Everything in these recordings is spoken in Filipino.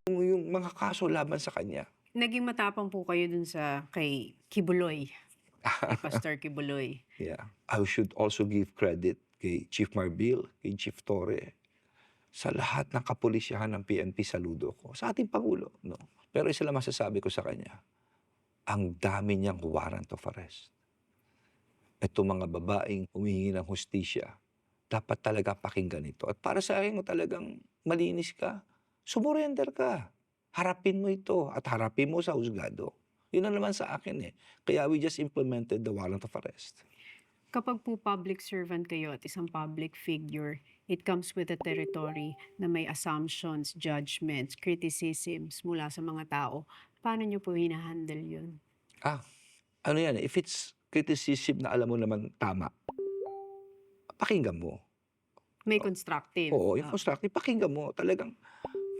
yung mga kaso laban sa kanya. Naging matapang po kayo dun sa kay Kibuloy, kay Pastor Kibuloy. Yeah. I should also give credit kay Chief Marbil, kay Chief Torre, sa lahat ng kapulisyahan ng PNP, saludo ko. Sa ating Pangulo, no? Pero isa lang masasabi ko sa kanya, ang dami niyang warrant of arrest. Ito mga babaeng humihingi ng hustisya, dapat talaga pakinggan ito. At para sa akin, talagang malinis ka, sumurrender ka. Harapin mo ito at harapin mo sa husgado. Yun na naman sa akin eh. Kaya we just implemented the warrant of arrest. Kapag po public servant kayo at isang public figure, it comes with a territory na may assumptions, judgments, criticisms mula sa mga tao. Paano nyo po hinahandle yun? Ano yan, if it's criticism na alam mo naman tama, pakinggan mo. May constructive. Oo, yung constructive, pakinggan mo talagang.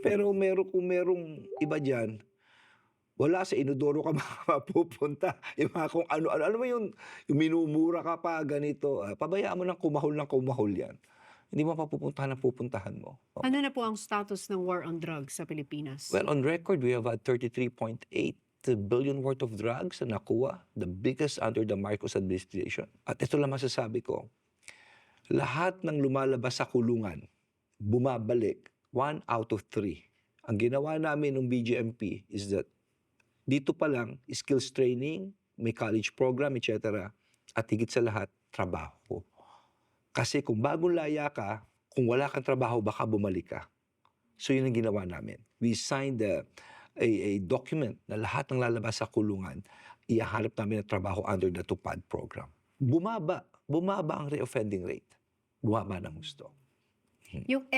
Pero kung merong iba dyan, wala sa inodoro ka mapupunta. Yung mga kung ano-ano. Alam mo yung minumura ka pa, ganito. Pabayaan mo ng kumahol yan. Hindi mo papupuntahan ang pupuntahan mo. Ano na po ang status ng war on drugs sa Pilipinas? Well, on record, we have had 33.8 billion worth of drugs na nakuha, the biggest under the Marcos administration. At ito lang masasabi ko, lahat ng lumalabas sa kulungan, bumabalik, 1 out of 3. Ang ginawa namin ng BGMP is that dito pa lang, skills training, may college program, etc. At higit sa lahat, trabaho. Kasi kung bagong laya ka, kung wala kang trabaho, baka bumalik ka. So yun ang ginawa namin. We signed a document na lahat ng lalabas sa kulungan, ihahanap namin ng trabaho under the TUPAD program. Bumaba ang reoffending rate. Bumaba ng gusto. Yung